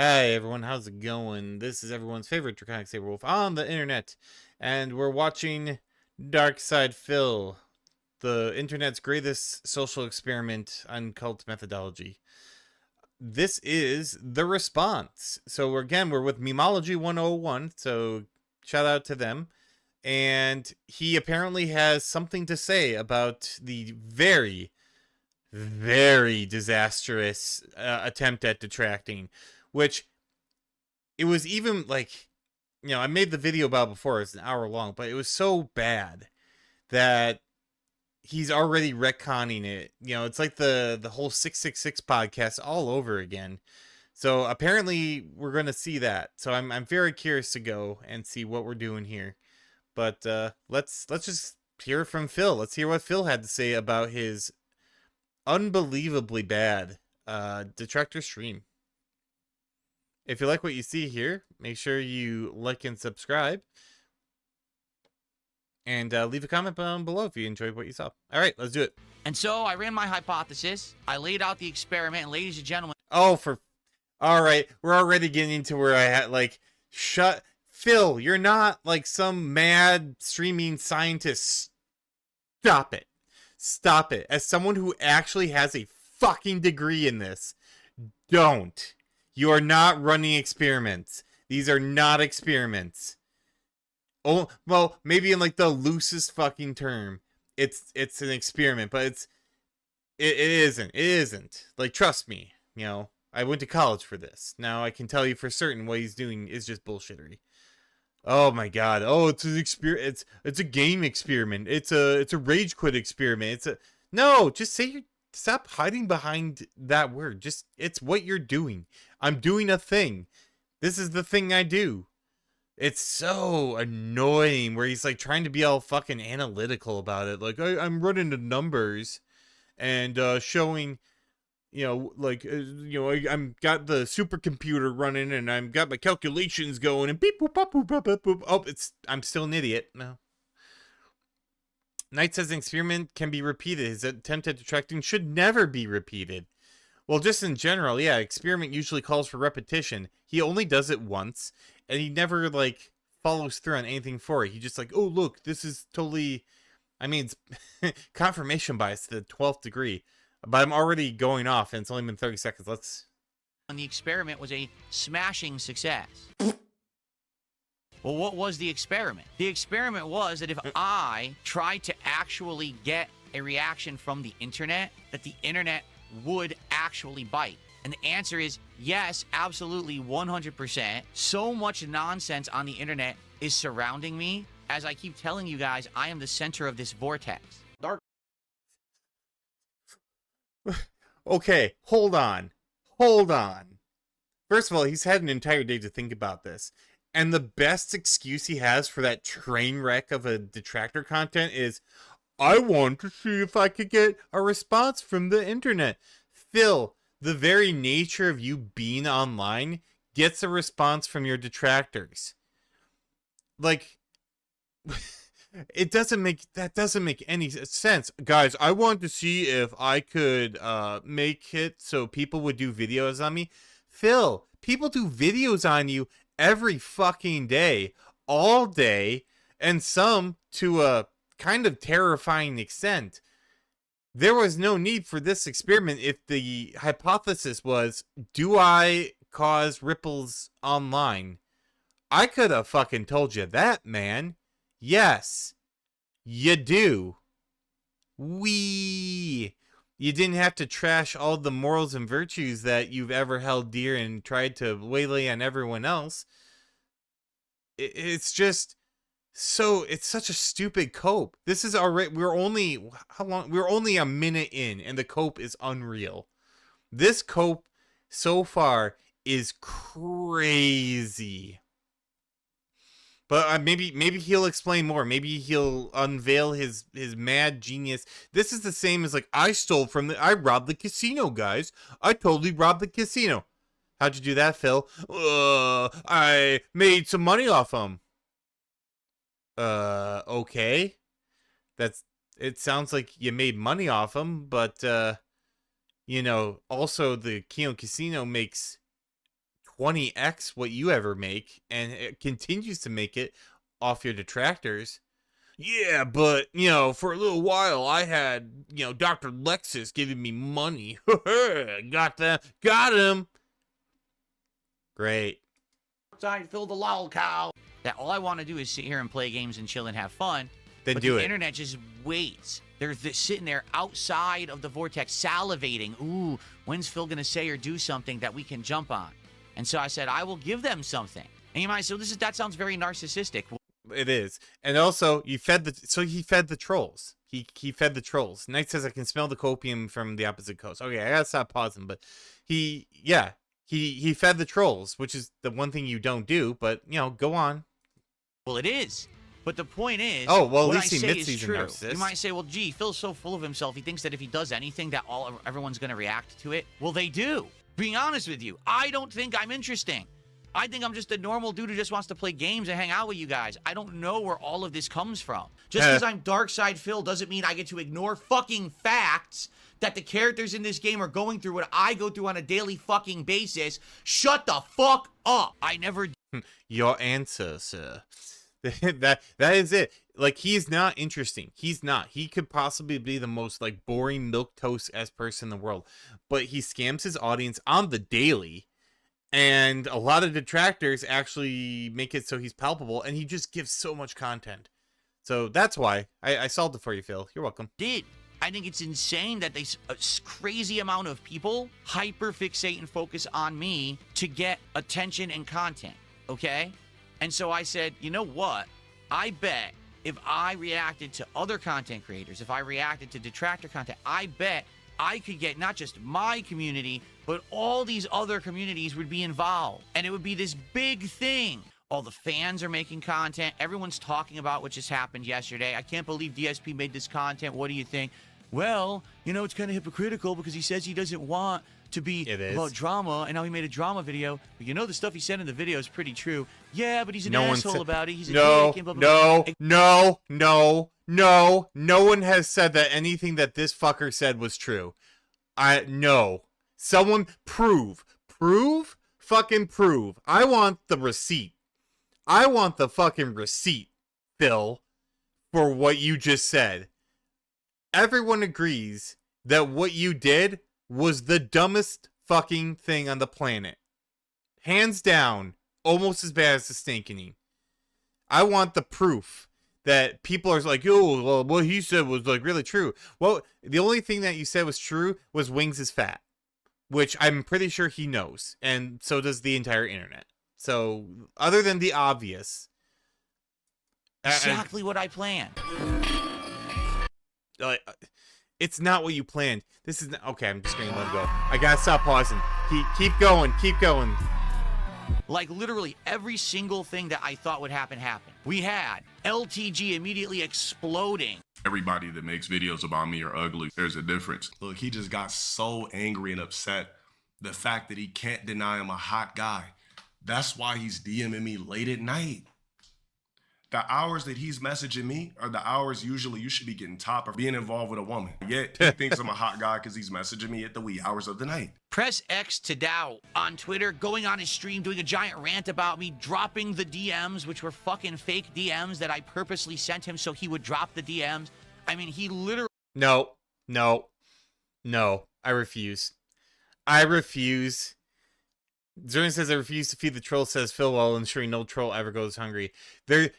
Hey everyone, how's it going? This is everyone's favorite Draconic Saberwolf on the internet, and we're watching Dark Side Phil, the internet's greatest social experiment on cult methodology. This is the response. So we're with Memology 101, so shout out to them. And he apparently has something to say about the very, very disastrous attempt at detracting, which it was even like, I made the video about before. It's an hour long, but it was so bad that he's already retconning it. It's like the whole 666 podcast all over again. So apparently we're gonna see that. So I'm very curious to go and see what we're doing here. But let's just hear from Phil. Let's hear what Phil had to say about his unbelievably bad detractor stream. If you like what you see here, make sure you like and subscribe. And leave a comment down below if you enjoyed what you saw. All right, let's do it. And so I ran my hypothesis. I laid out the experiment, and ladies and gentlemen. Oh, all right, we're already getting into where I had Phil, you're not like some mad streaming scientist. Stop it. Stop it. As someone who actually has a fucking degree in this, don't. You are not running experiments. These are not experiments. Oh, well, maybe in like the loosest fucking term, it's an experiment, but it isn't. It isn't. Like, trust me. I went to college for this. Now I can tell you for certain what he's doing is just bullshittery. Oh my god. Oh, it's an experiment. It's a game experiment. It's a rage quit experiment. No. Just say stop hiding behind that word. It's what you're doing. I'm doing a thing. This is the thing I do. It's so annoying where he's like trying to be all fucking analytical about it. Like, I'm running the numbers and showing, I'm got the supercomputer running and I've got my calculations going and beep boop boop boop boop boop boop. Oh, I'm still an idiot. No. Knight says an experiment can be repeated. His attempt at detracting should never be repeated. Well, just in general, yeah, experiment usually calls for repetition. He only does it once, and he never, like, follows through on anything for it. He just like, oh, look, this is totally, I mean, it's confirmation bias to the 12th degree. But I'm already going off, and it's only been 30 seconds. Let's... And the experiment was a smashing success. Well, what was the experiment? The experiment was that if I tried to actually get a reaction from the internet, that the internet would actually bite. And the answer is yes, absolutely, 100%. So much nonsense on the internet is surrounding me. As I keep telling you guys, I am the center of this vortex. Dark. Okay, hold on. Hold on. First of all, he's had an entire day to think about this. And the best excuse he has for that train wreck of a detractor content is, I want to see if I could get a response from the internet. Phil, the very nature of you being online gets a response from your detractors. Like, that doesn't make any sense. Guys, I want to see if I could make it so people would do videos on me. Phil, people do videos on you every fucking day, all day, and some to a kind of terrifying extent. There was no need for this experiment if the hypothesis was, do I cause ripples online? I could have fucking told you that, man. Yes, you do. You didn't have to trash all the morals and virtues that you've ever held dear and tried to waylay on everyone else. It's just... So it's such a stupid cope. This is already, we're only a minute in and the cope is unreal. This cope so far is crazy. But maybe he'll explain more. Maybe he'll unveil his mad genius. This is the same as like, I robbed the casino, guys. I totally robbed the casino. How'd you do that, Phil? I made some money off them. Okay. It sounds like you made money off them, but, also the Kino Casino makes 20x what you ever make, and it continues to make it off your detractors. Yeah, but, you know, for a little while, I had, you know, Dr. Lexus giving me money. Got him. Great. Outside, fill the lol cow. That all I want to do is sit here and play games and chill and have fun. Then but do the it. internet just waits. They're sitting there outside of the vortex, salivating. Ooh, when's Phil going to say or do something that we can jump on? And so I said, I will give them something. And you might say, that sounds very narcissistic. It is. And also, he fed the trolls. He fed the trolls. Knight says, I can smell the copium from the opposite coast. Okay, I gotta stop pausing, but he fed the trolls, which is the one thing you don't do, but, you know, go on. Well, it is. But the point is, oh, well, at what least I he say admits is he's a true. narcissist. You might say, well, gee, Phil's so full of himself, he thinks that if he does anything that everyone's going to react to it. Well, they do. Being honest with you, I don't think I'm interesting. I think I'm just a normal dude who just wants to play games and hang out with you guys. I don't know where all of this comes from. Just because I'm Dark Side Phil doesn't mean I get to ignore fucking facts that the characters in this game are going through what I go through on a daily fucking basis. Shut the fuck up. I never... Your answer, sir. that is it. Like, he's not interesting. He's not. He could possibly be the most, like, boring milquetoast-esque person in the world. But he scams his audience on the daily. And a lot of detractors actually make it so he's palpable, and he just gives so much content. So that's why I solved it for you, Phil. You're welcome. I think it's insane that a crazy amount of people hyper fixate and focus on me to get attention and content, okay? And so I said, you know what? I bet if I reacted to other content creators, if I reacted to detractor content, I bet I could get not just my community, but all these other communities would be involved. And it would be this big thing. All the fans are making content. Everyone's talking about what just happened yesterday. I can't believe DSP made this content. What do you think? Well, you know, it's kind of hypocritical because he says he doesn't want to be about drama, and now he made a drama video. But you know, the stuff he said in the video is pretty true. Yeah, but he's an asshole about it. He's a dick and blah, blah, blah. No one has said that anything that this fucker said was true. No. Someone prove. Fucking prove. I want the receipt. I want the fucking receipt, Phil, for what you just said. Everyone agrees that what you did was the dumbest fucking thing on the planet. Hands down, almost as bad as the stinking. I want the proof that people are like, oh, well, what he said was like really true. Well, the only thing that you said was true was Wings is fat, which I'm pretty sure he knows, and so does the entire internet. So, other than the obvious, exactly what I planned. It's not what you planned. This is not, okay. I'm just gonna let it go. I gotta stop pausing. Keep going. Like, literally every single thing that I thought would happen happened. We had LTG immediately exploding. Everybody that makes videos about me are ugly. There's a difference. Look, he just got so angry and upset. The fact that he can't deny I'm a hot guy. That's why he's DMing me late at night. The hours that he's messaging me are the hours usually you should be getting top or being involved with a woman. Yet he thinks I'm a hot guy because he's messaging me at the wee hours of the night. Press X to doubt on Twitter, going on his stream, doing a giant rant about me, dropping the DMs, which were fucking fake DMs that I purposely sent him so he would drop the DMs. I mean, he literally... No. I refuse. Zerna says, I refuse to feed the troll, says Phil, while ensuring no troll ever goes hungry. I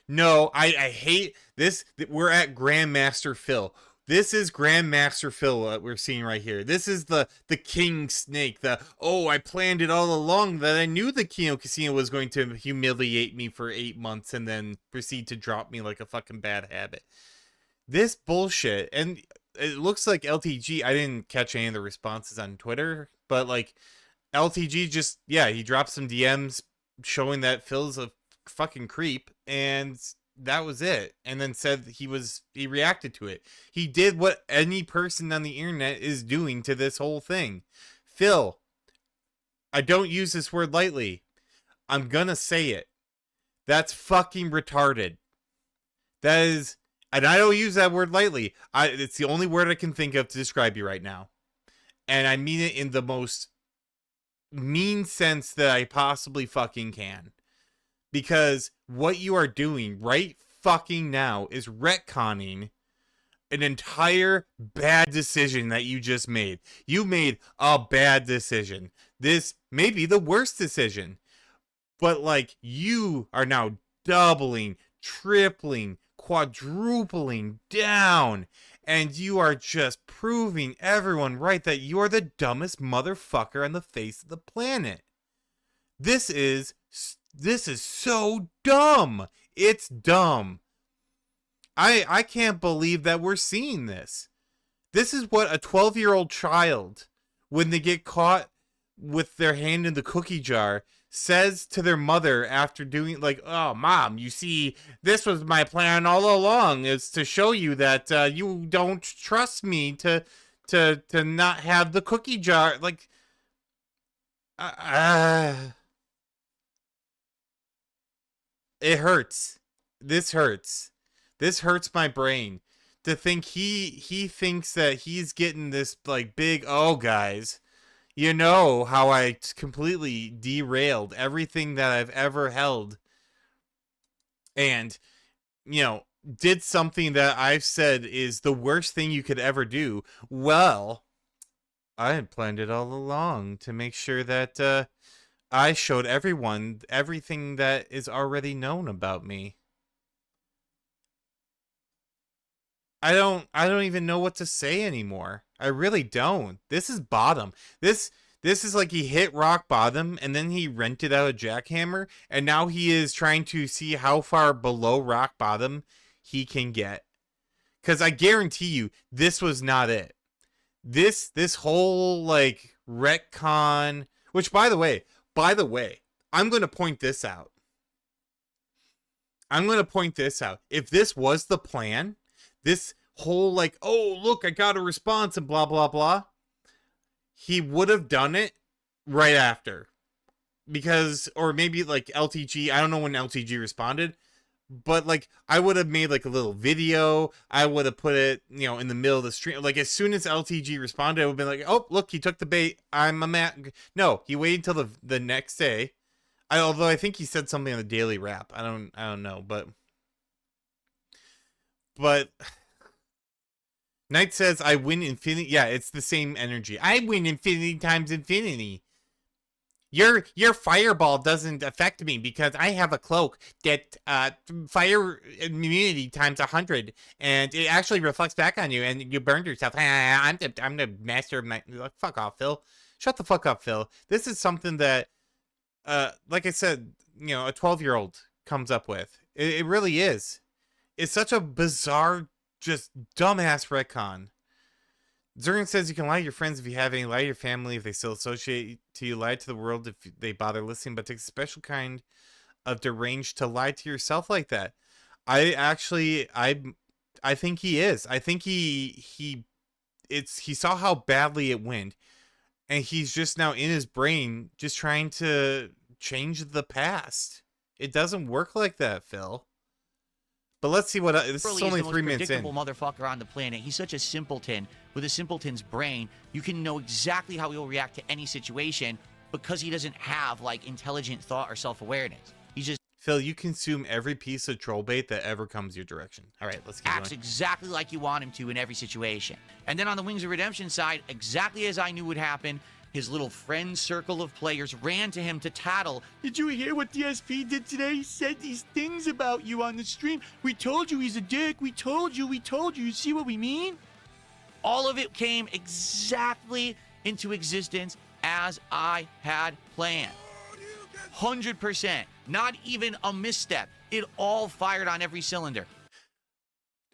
hate this. We're at Grandmaster Phil. This is Grandmaster Phil that we're seeing right here. This is the King Snake. I planned it all along, that I knew the Kino Casino was going to humiliate me for 8 months and then proceed to drop me like a fucking bad habit. This bullshit. And it looks like LTG, I didn't catch any of the responses on Twitter, but like... LTG just, he dropped some DMs showing that Phil's a fucking creep, and that was it. And then said he reacted to it. He did what any person on the internet is doing to this whole thing. Phil, I don't use this word lightly. I'm gonna say it. That's fucking retarded. That is, and I don't use that word lightly. It's the only word I can think of to describe you right now. And I mean it in the most mean sense that I possibly fucking can. Because what you are doing right fucking now is retconning an entire bad decision that you just made. You made a bad decision. This may be the worst decision. But, like, you are now doubling, tripling, quadrupling down. And you are just proving everyone right that you are the dumbest motherfucker on the face of the planet. This is so dumb. It's dumb. I can't believe that we're seeing this. This is what a 12-year-old child, when they get caught with their hand in the cookie jar, says to their mother after doing, like, oh, Mom, you see, this was my plan all along, is to show you that you don't trust me to not have the cookie jar. Like, it hurts. This hurts. This hurts my brain to think he thinks that he's getting this, like, big, oh, guys, you know how I completely derailed everything that I've ever held and, you know, did something that I've said is the worst thing you could ever do. Well, I had planned it all along to make sure that I showed everyone everything that is already known about me. I don't even know what to say anymore. I really don't. This is bottom. This is like he hit rock bottom and then he rented out a jackhammer and now he is trying to see how far below rock bottom he can get. Cuz I guarantee you this was not it. This whole, like, retcon, which by the way, I'm going to point this out. If this was the plan, this whole, like, oh, look, I got a response and blah, blah, blah, he would have done it right after. Because, or maybe, like, LTG, I don't know when LTG responded, but, like, I would have made, like, a little video. I would have put it, you know, in the middle of the stream. Like, as soon as LTG responded, I would have been like, oh, look, he took the bait. I'm a man. No, he waited until the next day. Although I think he said something on the daily wrap. I don't know, but Knight says I win infinity. Yeah, it's the same energy. I win infinity times infinity. Your fireball doesn't affect me because I have a cloak that fire immunity times 100, and it actually reflects back on you, and you burned yourself. I'm the master of my. Fuck off, Phil. Shut the fuck up, Phil. This is something that, like I said, you know, a 12-year-old comes up with. It really is. It's such a bizarre, just dumbass retcon. Zurian says you can lie to your friends if you have any, lie to your family if they still associate to you, lie to the world if they bother listening, but it takes a special kind of deranged to lie to yourself like that. I think he is. I think he saw how badly it went, and he's just now in his brain just trying to change the past. It doesn't work like that, Phil. But let's see what this is only 3 minutes in. Predictable motherfucker on the planet. He's such a simpleton with a simpleton's brain. You can know exactly how he'll react to any situation because he doesn't have, like, intelligent thought or self-awareness. He just Phil, you consume every piece of troll bait that ever comes your direction. All right, let's keep acts going. exactly like you want him to in every situation. And then on the Wings of Redemption side, exactly as I knew would happen, his little friend circle of players ran to him to tattle. Did you hear what DSP did today? He said these things about you on the stream. We told you he's a dick. We told you. You see what we mean? All of it came exactly into existence as I had planned. 100%. Not even a misstep. It all fired on every cylinder.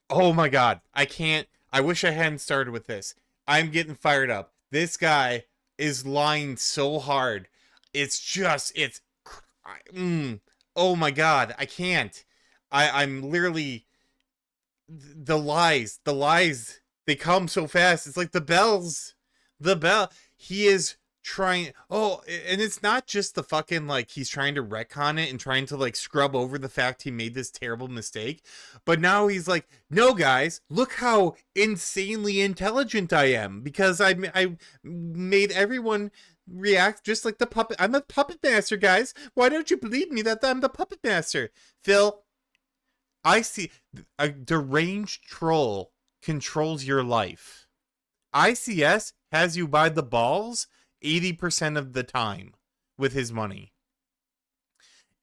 Oh my God. I wish I hadn't started with this. I'm getting fired up. This guy is lying so hard. Oh my God. I can't. I'm literally, the lies, they come so fast. It's like the bell. He is trying, and it's not just the fucking, like, he's trying to retcon it and trying to, like, scrub over the fact he made this terrible mistake, but now he's like, no guys, look how insanely intelligent I am because I made everyone react just like the puppet. I'm the puppet master, guys. Why don't you believe me that I'm the puppet master? Phil, I see a deranged troll controls your life. ICS has you by the balls 80% of the time with his money.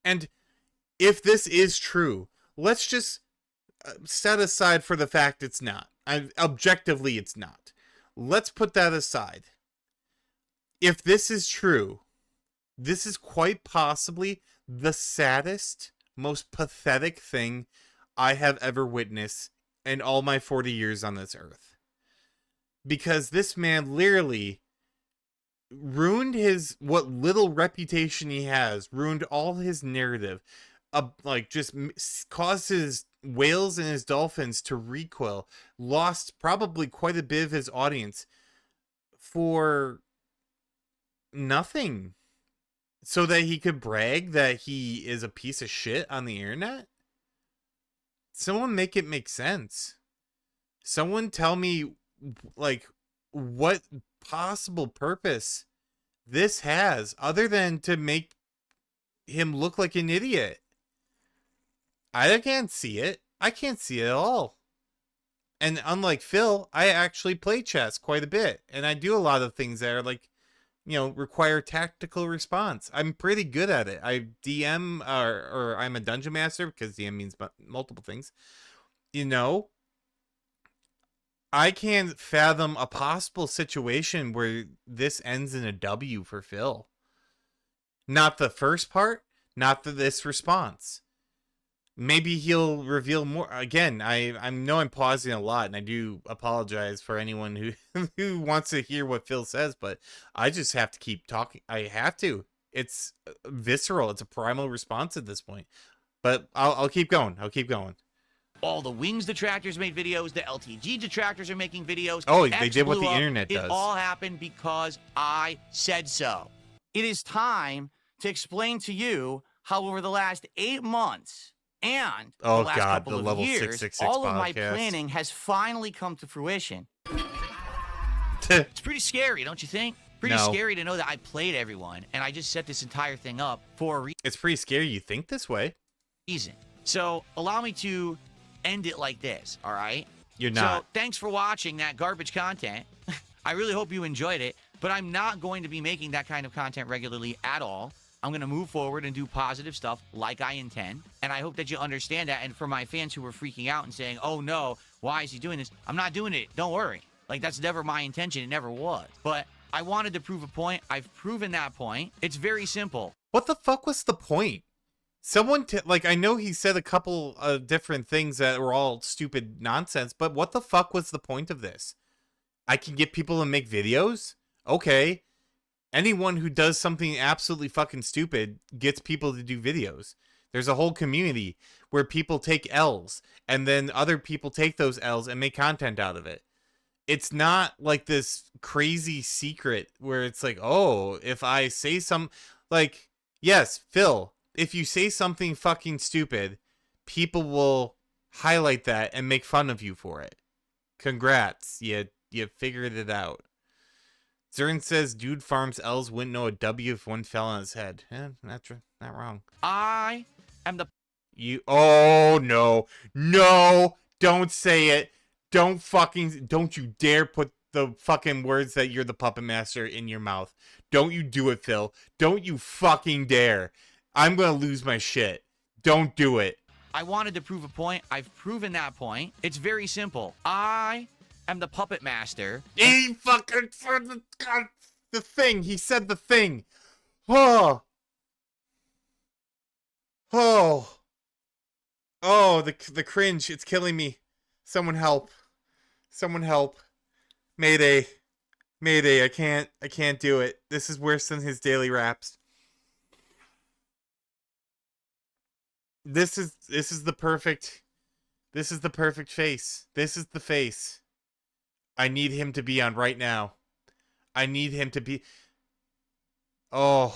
And if this is true, let's just set aside for the fact it's not. Objectively, it's not. Let's put that aside. If this is true, this is quite possibly the saddest, most pathetic thing I have ever witnessed in all my 40 years on this earth. Because this man literally ruined what little reputation he has, ruined all his narrative, like just caused his whales and his dolphins to recoil, lost probably quite a bit of his audience for nothing, so that he could brag that he is a piece of shit on the internet. Someone make it make sense. Someone tell me, like, what possible purpose this has other than to make him look like an idiot. I can't see it. I can't see it at all. And unlike Phil, I actually play chess quite a bit, and I do a lot of things that are like, you know, require tactical response. I'm pretty good at it. I DM, or I'm a dungeon master, because DM means multiple things. You know, I can't fathom a possible situation where this ends in a W for Phil. Not the first part, not this response. Maybe he'll reveal more. Again, I know I'm pausing a lot, and I do apologize for anyone who wants to hear what Phil says, but I just have to keep talking. I have to. It's visceral. It's a primal response at this point. But I'll keep going. I'll keep going. All the Wings detractors made videos. The LTG detractors are making videos. Oh, they did what the internet does. It all happened because I said so. It is time to explain to you how over the last 8 months and the last couple of years, 666 all of my planning has finally come to fruition. It's pretty scary, don't you think? Pretty scary to know that I played everyone, and I just set this entire thing up for a reason. It's pretty scary you think this way. So allow me to end it like this, all right? You're not. So thanks for watching that garbage content. I really hope you enjoyed it, but I'm not going to be making that kind of content regularly at all. I'm going to move forward and do positive stuff like I intend, and I hope that you understand that. And for my fans who were freaking out and saying, oh no, why is he doing this? I'm not doing it. Don't worry. Like, that's never my intention. It never was. But I wanted to prove a point. I've proven that point. It's very simple. What the fuck was the point? Someone, like, I know he said a couple of different things that were all stupid nonsense, but what the fuck was the point of this? I can get people to make videos? Okay. Anyone who does something absolutely fucking stupid gets people to do videos. There's a whole community where people take L's, and then other people take those L's and make content out of it. It's not like this crazy secret where it's like, oh, if I say like, yes, Phil, if you say something fucking stupid, people will highlight that and make fun of you for it. Congrats, you figured it out. Zern says, dude farms L's wouldn't know a W if one fell on his head. Not wrong. I am the... Oh, no. No, don't say it. Don't you dare put the fucking words that you're the puppet master in your mouth. Don't you do it, Phil. Don't you fucking dare. I'm gonna lose my shit. Don't do it. I wanted to prove a point. I've proven that point. It's very simple. I am the puppet master. He fucking said the thing. He said the thing. Oh. Oh. Oh, the cringe. It's killing me. Someone help. Someone help. Mayday. Mayday. I can't do it. This is worse than his daily raps. This is the perfect face. This is the face I need him to be on right now. I need him to be... Oh,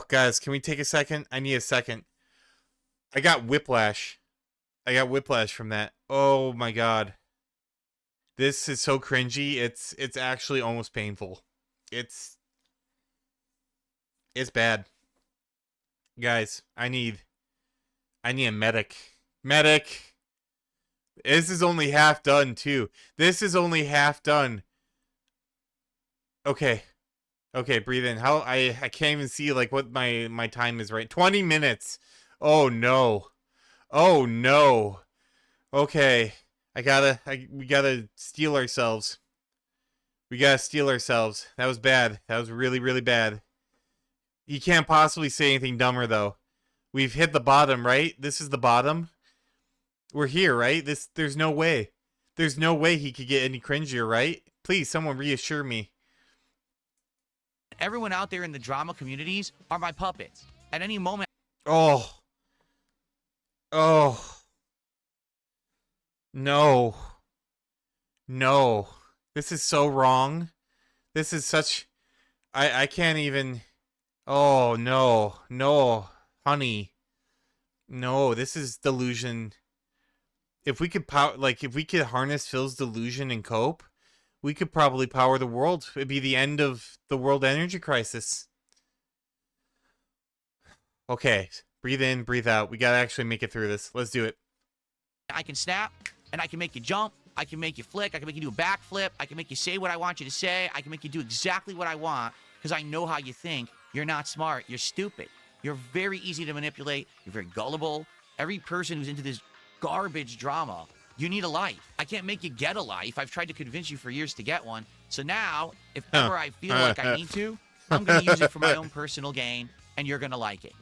guys, can we take a second? I need a second. I got whiplash. I got whiplash from that. Oh my god. This is so cringy. It's actually almost painful. It's bad. Guys, I need a medic. Medic. This is only half done too. This is only half done. Okay. Okay, breathe in. How I can't even see like what my time is right. 20 minutes. Oh no. Oh no. Okay. We gotta steal ourselves. We gotta steal ourselves. That was bad. That was really, really bad. You can't possibly say anything dumber though. We've hit the bottom, right? This is the bottom. We're here, right? There's no way. There's no way he could get any cringier, right? Please, someone reassure me. Everyone out there in the drama communities are my puppets. At any moment. Oh. Oh. No. No. This is so wrong. This is such... I can't even... Oh, no. No. Honey. No, this is delusion. If we could if we could harness Phil's delusion and cope, we could probably power the world. It'd be the end of the world energy crisis. Okay, breathe in, breathe out. We gotta actually make it through this. Let's do it. I can snap, and I can make you jump. I can make you flick. I can make you do a backflip. I can make you say what I want you to say. I can make you do exactly what I want because I know how you think. You're not smart. You're stupid. You're very easy to manipulate. You're very gullible. Every person who's into this garbage drama, you need a life. I can't make you get a life. I've tried to convince you for years to get one. So now, if ever I feel like I need to, I'm going to use it for my own personal gain, and you're going to like it.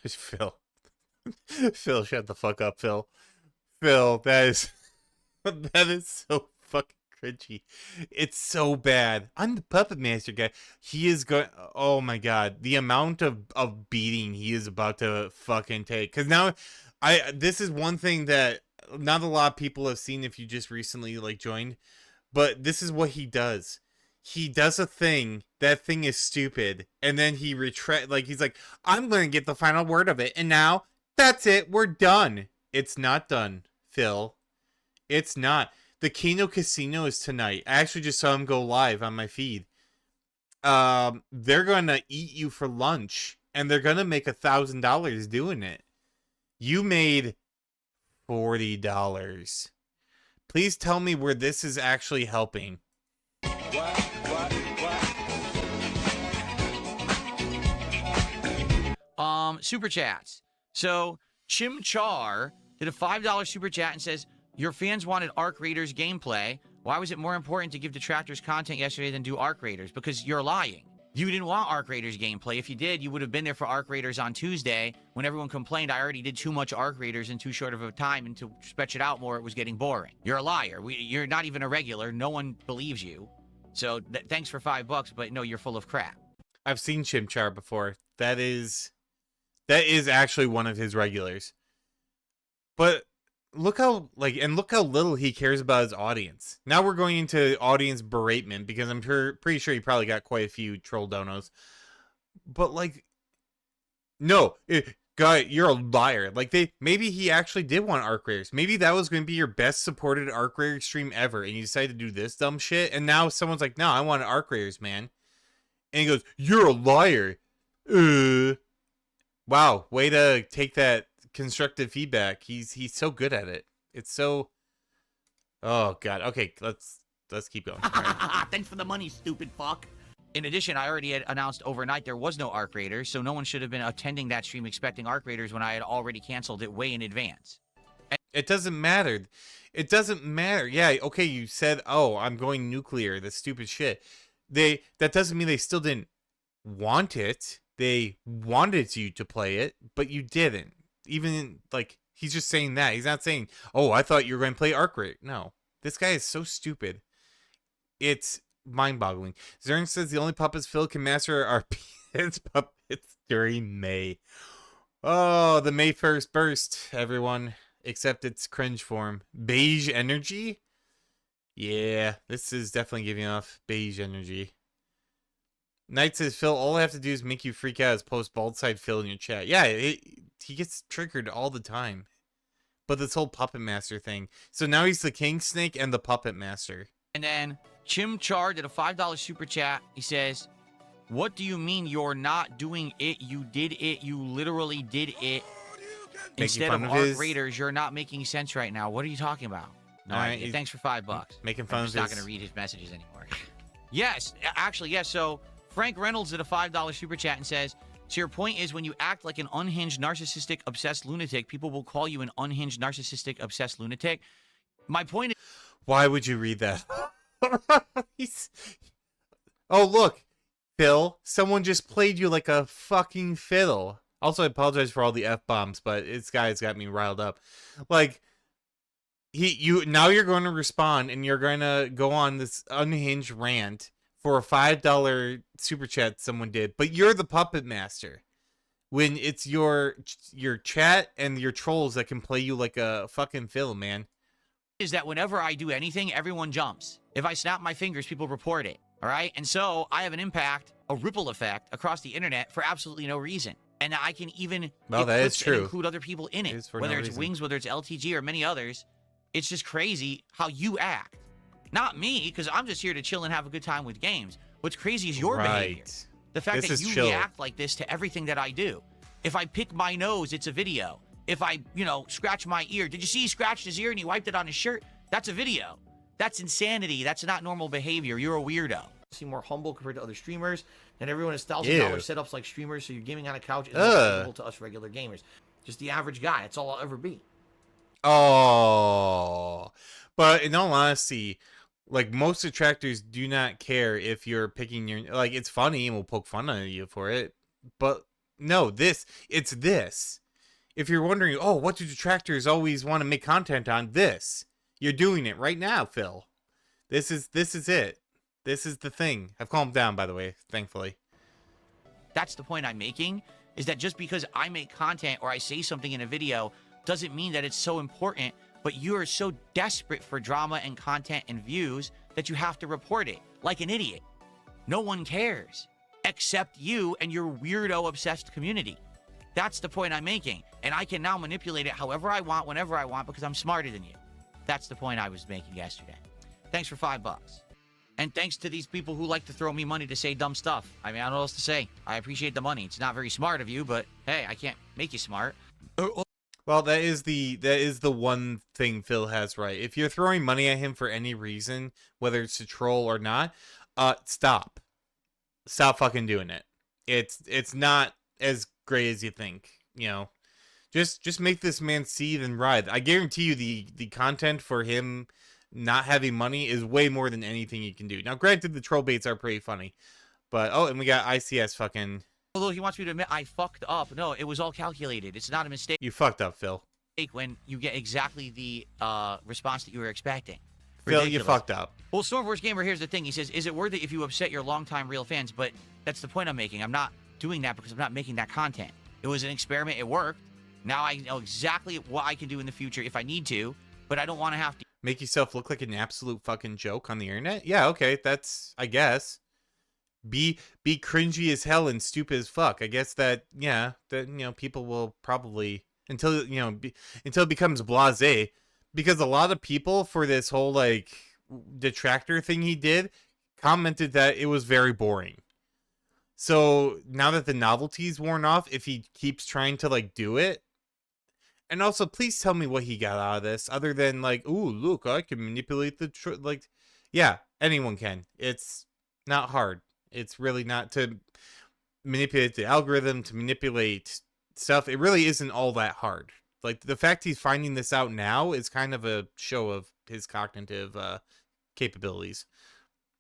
Phil. Phil, shut the fuck up, Phil. Phil, that is so fucking cringy. It's so bad. I'm the puppet master guy. He is going... Oh my god. The amount of beating he is about to fucking take. Because now... This is one thing that not a lot of people have seen if you just recently like joined, but this is what he does. He does a thing, that thing is stupid, and then he he's like, I'm gonna get the final word of it, and now that's it, we're done. It's not done, Phil. It's not. The Kino Casino is tonight. I actually just saw him go live on my feed. They're gonna eat you for lunch, and they're gonna make $1,000 doing it. You made $40. Please tell me where this is actually helping. Super chats. So Chim Char did a $5 super chat and says, your fans wanted Arc Raiders gameplay. Why was it more important to give detractors content yesterday than do Arc Raiders? Because you're lying. You didn't want Arc Raiders gameplay. If you did, you would have been there for Arc Raiders on Tuesday when everyone complained I already did too much Arc Raiders in too short of a time, and to stretch it out more, it was getting boring. You're a liar. You're not even a regular. No one believes you. So thanks for $5, but no, you're full of crap. I've seen Chimchar before. That is actually one of his regulars. But look how little he cares about his audience. Now we're going into audience beratement because I'm pretty sure he probably got quite a few troll donos. But like, no, guy, you're a liar. Like maybe he actually did want Arc Raiders. Maybe that was going to be your best supported Arc Raiders stream ever, and you decided to do this dumb shit. And now someone's like, no, I want Arc Raiders, man. And he goes, you're a liar. Wow, way to take that constructive feedback. He's so good at it. It's so... Oh god. Okay, let's keep going. Right. Thanks for the money, stupid fuck. In addition, I already had announced overnight there was no Arc Raiders, so no one should have been attending that stream expecting Arc Raiders when I had already canceled it way in advance. It doesn't matter. It doesn't matter. Yeah, okay, you said, oh, I'm going nuclear, this stupid shit. That doesn't mean they still didn't want it. They wanted you to play it, but you didn't. Even, like, he's just saying that. He's not saying, oh, I thought you were going to play Arc Raid. No. This guy is so stupid. It's mind-boggling. Zern says the only puppets Phil can master are his puppets during May. Oh, the May 1st burst, everyone. Except it's cringe form. Beige energy? Yeah, this is definitely giving off beige energy. Knight says, Phil, all I have to do is make you freak out is post bald side Phil in your chat. Yeah, he gets triggered all the time. But this whole puppet master thing. So now he's the king snake and the puppet master. And then Chimchar did a $5 super chat. He says, what do you mean you're not doing it? You did it. You literally did it. Instead of Arc Raiders, you're not making sense right now. What are you talking about? No idea. Thanks for $5. Making fun of his... I'm just not going to read his messages anymore. Yes, actually, yes. So Frank Reynolds did a $5 super chat and says, so your point is when you act like an unhinged, narcissistic, obsessed lunatic, people will call you an unhinged, narcissistic, obsessed lunatic. My point is... Why would you read that? Oh, look, Phil, someone just played you like a fucking fiddle. Also, I apologize for all the F-bombs, but this guy's got me riled up. Like, now you're going to respond, and you're going to go on this unhinged rant for a $5 super chat someone did, but you're the puppet master. When it's your chat and your trolls that can play you like a fucking fiddle, man. Is that whenever I do anything, everyone jumps. If I snap my fingers, people report it. All right? And so I have an impact, a ripple effect across the internet for absolutely no reason. And I can even that is true. Include other people in it. Whether it's Wings, whether it's LTG, or many others. It's just crazy how you act. Not me, because I'm just here to chill and have a good time with games. What's crazy is your behavior. The fact that you react like this to everything that I do. If I pick my nose, it's a video. If I, scratch my ear. Did you see he scratched his ear and he wiped it on his shirt? That's a video. That's insanity. That's not normal behavior. You're a weirdo. Seem more humble compared to other streamers. And everyone has $1,000 setups like streamers, so you're gaming on a couch is available to us regular gamers. Just the average guy. That's all I'll ever be. Oh. But in all honesty, like, most detractors do not care if you're picking your... Like, it's funny and we'll poke fun at you for it. But no, it's this. If you're wondering, oh, what do detractors always want to make content on? This. You're doing it right now, Phil. This is it. This is the thing. I've calmed down, by the way, thankfully. That's the point I'm making, is that just because I make content or I say something in a video doesn't mean that it's so important, but you are so desperate for drama and content and views that you have to report it like an idiot. No one cares except you and your weirdo obsessed community. That's the point I'm making. And I can now manipulate it however I want, whenever I want, because I'm smarter than you. That's the point I was making yesterday. Thanks for $5. And thanks to these people who like to throw me money to say dumb stuff. I mean, I don't know what else to say. I appreciate the money. It's not very smart of you, but hey, I can't make you smart. Well, that is the one thing Phil has right. If you're throwing money at him for any reason, whether it's to troll or not, stop. Stop fucking doing it. It's not as great as you think, Just make this man seethe and writhe. I guarantee you the content for him not having money is way more than anything you can do. Now, granted, the troll baits are pretty funny. But, and we got ICS fucking... Although he wants me to admit I fucked up. No, it was all calculated. It's not a mistake. You fucked up, Phil. When you get exactly the response that you were expecting. Phil, you fucked up. Well, Stormforce Gamer, here's the thing. He says, is it worth it if you upset your longtime real fans? But that's the point I'm making. I'm not doing that because I'm not making that content. It was an experiment. It worked. Now I know exactly what I can do in the future if I need to, but I don't want to have to. Make yourself look like an absolute fucking joke on the internet? Yeah, okay, that's, I guess. Be cringy as hell and stupid as fuck. I guess that, people will probably, until it becomes blasé, because a lot of people for this whole, like, detractor thing he did commented that it was very boring. So now that the novelty's worn off, if he keeps trying to, like, do it, and also, please tell me what he got out of this, other than, like, ooh, look, I can manipulate the... yeah, anyone can. It's not hard. It's really not to manipulate the algorithm, to manipulate stuff. It really isn't all that hard. Like, the fact he's finding this out now is kind of a show of his cognitive capabilities.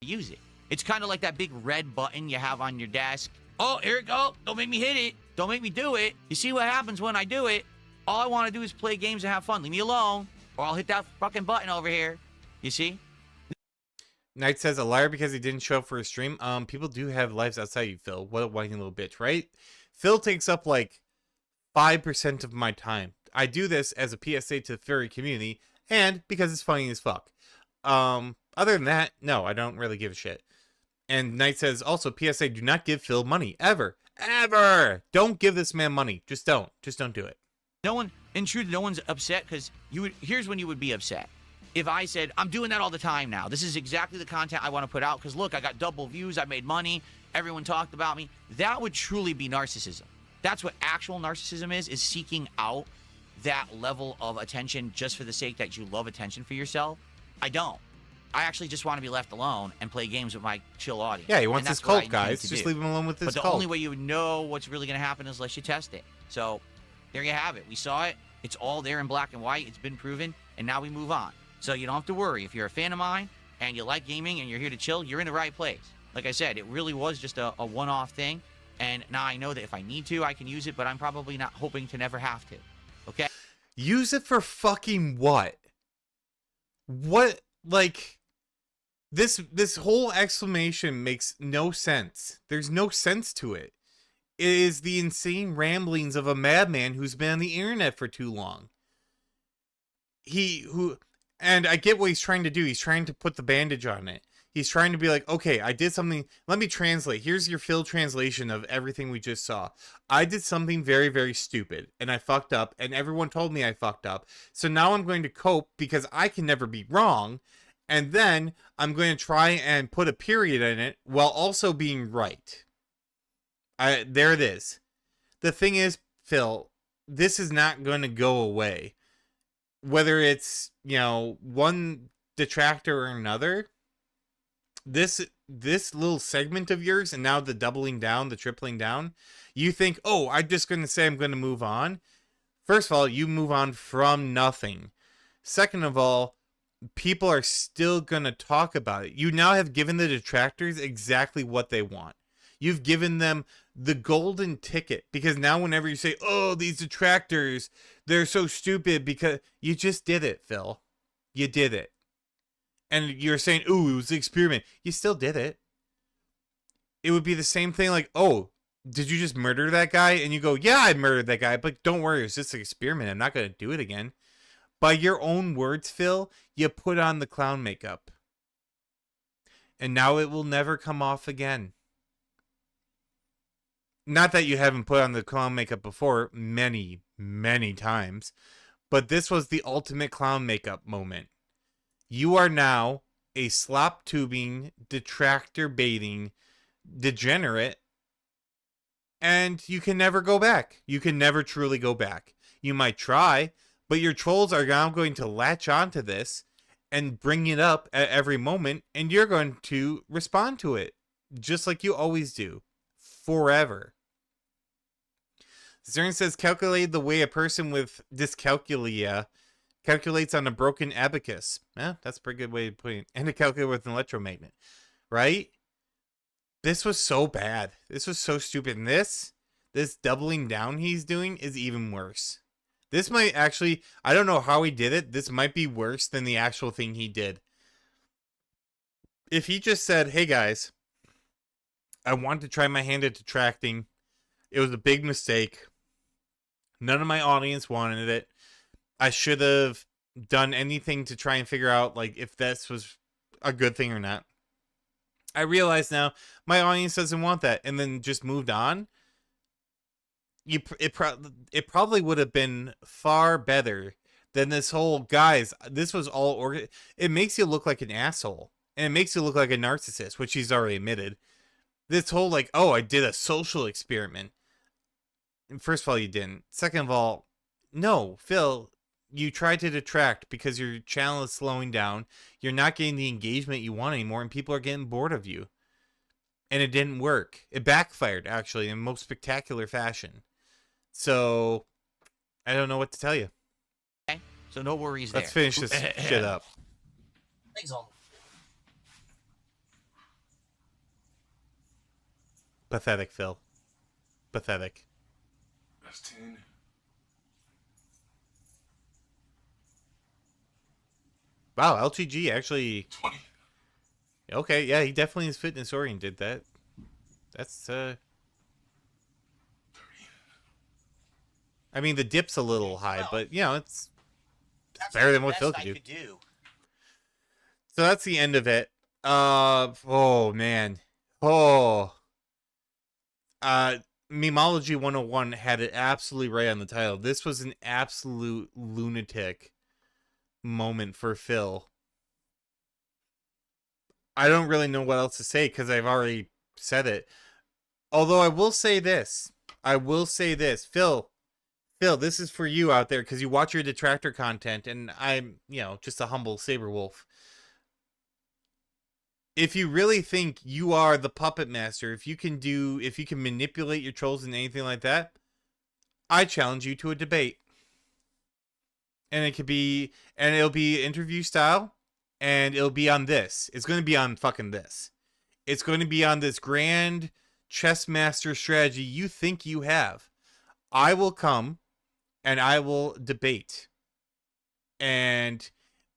Use it. It's kind of like that big red button you have on your desk. Oh, here it goes. Don't make me hit it. Don't make me do it. You see what happens when I do it? All I want to do is play games and have fun. Leave me alone, or I'll hit that fucking button over here. You see? Knight says, a liar because he didn't show up for a stream. People do have lives outside you, Phil. What a whiny little bitch, right? Phil takes up, like, 5% of my time. I do this as a PSA to the furry community, and because it's funny as fuck. Other than that, no, I don't really give a shit. And Knight says, also, PSA, do not give Phil money. Ever. Ever! Don't give this man money. Just don't. Just don't do it. No one, in truth, no one's upset because here's when you would be upset. if I said, I'm doing that all the time now. This is exactly the content I want to put out because, look, I got double views. I made money. Everyone talked about me. That would truly be narcissism. That's what actual narcissism is seeking out that level of attention just for the sake that you love attention for yourself. I don't. I actually just want to be left alone and play games with my chill audience. Yeah, he wants his cult, guys. Just leave him alone with his cult. But the only way you would know what's really going to happen is unless you test it. So there you have it. We saw it. It's all there in black and white. It's been proven. And now we move on. So you don't have to worry. If you're a fan of mine and you like gaming and you're here to chill, you're in the right place. Like I said, it really was just a one-off thing. And now I know that if I need to, I can use it, but I'm probably not hoping to never have to. Okay? Use it for fucking what? What, like... This whole exclamation makes no sense. There's no sense to it. It is the insane ramblings of a madman who's been on the internet for too long. And I get what he's trying to do. He's trying to put the bandage on it. He's trying to be like, okay, I did something. Let me translate. Here's your Phil translation of everything we just saw. I did something very, very stupid, and I fucked up, and everyone told me I fucked up. So now I'm going to cope because I can never be wrong. And then I'm going to try and put a period in it while also being right. There it is. The thing is, Phil, this is not going to go away. Whether it's, one detractor or another, this little segment of yours and now the doubling down, the tripling down, you think, oh, I'm just going to say I'm going to move on. First of all, you move on from nothing. Second of all, people are still going to talk about it. You now have given the detractors exactly what they want. You've given them the golden ticket because now whenever you say, oh, these detractors, they're so stupid because you just did it, Phil. You did it. And you're saying, ooh, it was an experiment. You still did it. It would be the same thing like, oh, did you just murder that guy? And you go, yeah, I murdered that guy, but don't worry, it's just an experiment. I'm not going to do it again. By your own words, Phil, you put on the clown makeup. And now it will never come off again. Not that you haven't put on the clown makeup before many, many times. But this was the ultimate clown makeup moment. You are now a slop tubing, detractor baiting degenerate. And you can never go back. You can never truly go back. You might try, but your trolls are now going to latch onto this and bring it up at every moment, and you're going to respond to it, just like you always do, forever. Zern says, calculate the way a person with dyscalculia calculates on a broken abacus. Yeah, that's a pretty good way of putting it. And a calculator with an electromagnet, right? This was so bad. This was so stupid. And this doubling down he's doing is even worse. This might actually, I don't know how he did it. This might be worse than the actual thing he did. If he just said, hey guys, I want to try my hand at detracting. It was a big mistake. None of my audience wanted it. I should have done anything to try and figure out like if this was a good thing or not. I realize now my audience doesn't want that, and then just moved on. It probably would have been far better than this whole, guys, this was all it makes you look like an asshole, and it makes you look like a narcissist, which he's already admitted. This whole like, oh, I did a social experiment. First of all, you didn't. Second of all, no, Phil, you tried to detract because your channel is slowing down. You're not getting the engagement you want anymore, and people are getting bored of you. And it didn't work. It backfired, actually, in most spectacular fashion. So, I don't know what to tell you. Okay, so no worries Let's there. finish this shit up. Thanks all. Pathetic, Phil. Pathetic. That's 10. Wow, LTG actually... 20. Okay, yeah, he definitely is fitness oriented. That's I mean, the dip's a little high, but you know, it's better than what Phil could do. So that's the end of it. Oh man. Memology 101 had it absolutely right on the title. This was an absolute lunatic moment for Phil. I don't really know what else to say because I've already said it. Although I will say this. Phil, this is for you out there because you watch your detractor content and I'm, just a humble saber wolf. If you really think you are the puppet master, if you can manipulate your trolls and anything like that, I challenge you to a debate. And it'll be interview style, and it'll be on this. It's going to be on fucking this. It's going to be on this grand chess master strategy you think you have. I will come and I will debate. And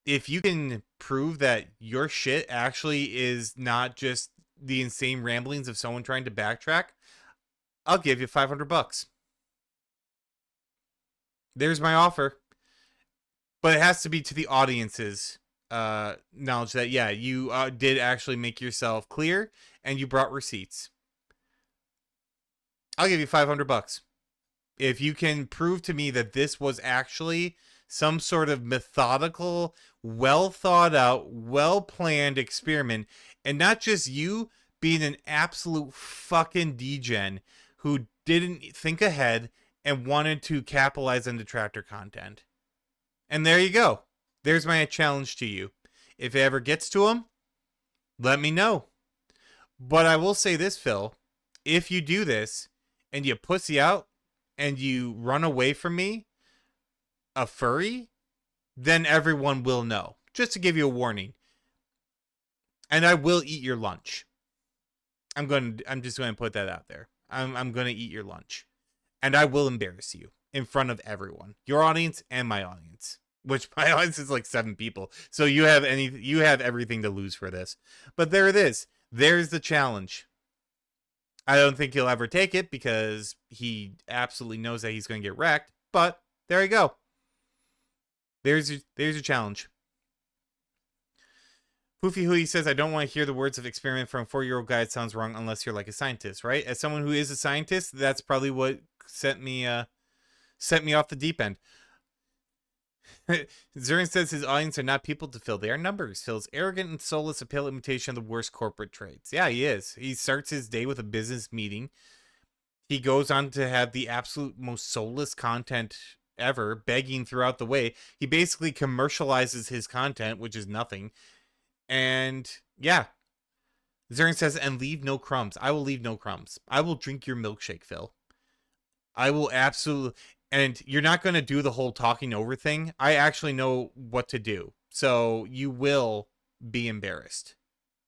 if you can prove that your shit actually is not just the insane ramblings of someone trying to backtrack, I'll give you $500. There's my offer. But it has to be to the audience's knowledge that, yeah, you did actually make yourself clear and you brought receipts. I'll give you $500. If you can prove to me that this was actually some sort of methodical, well thought out, well planned experiment, and not just you being an absolute fucking degen who didn't think ahead and wanted to capitalize on detractor content. And there you go. There's my challenge to you. If it ever gets to him, let me know. But I will say this, Phil. If you do this and you pussy out and you run away from me, a furry, then everyone will know. Just to give you a warning. And I will eat your lunch. I'm just going to put that out there. I'm going to eat your lunch. And I will embarrass you in front of everyone. Your audience and my audience. Which my audience is like 7 people. So you have everything to lose for this. But there it is. There's the challenge. I don't think he'll ever take it because he absolutely knows that he's going to get wrecked. But there you go. There's your challenge. Poofy Hooey says, I don't want to hear the words of experiment from a 4-year-old guy. It sounds wrong unless you're like a scientist, right? As someone who is a scientist, that's probably what sent me off the deep end. Zurin says his audience are not people to Phil. They are numbers. Phil's arrogant and soulless, a pale imitation of the worst corporate traits. Yeah, he is. He starts his day with a business meeting. He goes on to have the absolute most soulless content ever, begging throughout the way. He basically commercializes his content, which is nothing. And yeah. Zurin says, and leave no crumbs. I will leave no crumbs. I will drink your milkshake, Phil. I will absolutely... And you're not going to do the whole talking over thing. I actually know what to do. So you will be embarrassed.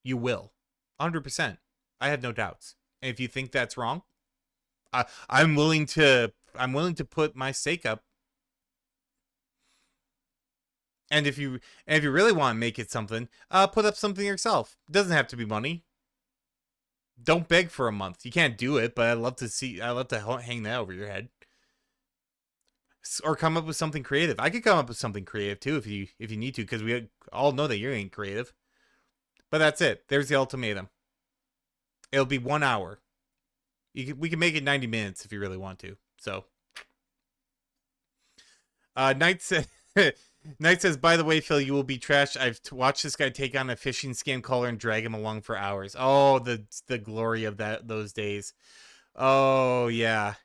You will. 100%. I have no doubts. And if you think that's wrong, I'm willing to put my stake up. And if you really want to make it something, put up something yourself. It doesn't have to be money. Don't beg for a month. You can't do it, but I'd love to hang that over your head. Or come up with something creative. I could come up with something creative too if you need to, because we all know that you ain't creative. But that's it. There's the ultimatum. It'll be 1 hour. We can make it 90 minutes if you really want to. So, Knight says, by the way, Phil, you will be trashed. I've watched this guy take on a phishing scam caller and drag him along for hours. Oh, the glory of those days. Oh yeah.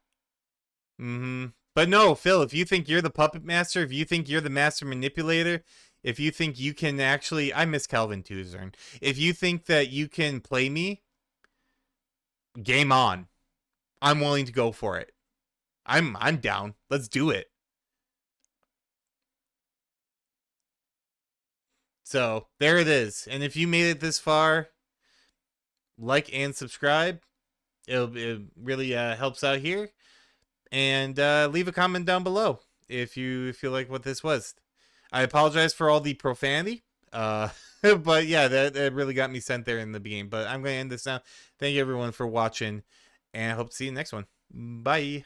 But no, Phil, if you think you're the puppet master, if you think you're the master manipulator, if you think you can actually... I miss Calvin too, Zern. If you think that you can play me, game on. I'm willing to go for it. I'm down. Let's do it. So, there it is. And if you made it this far, like and subscribe. It really helps out here. And leave a comment down below if you feel like what this was. I apologize for all the profanity. But yeah, that really got me sent there in the beginning. But I'm going to end this now. Thank you everyone for watching. And I hope to see you next one. Bye.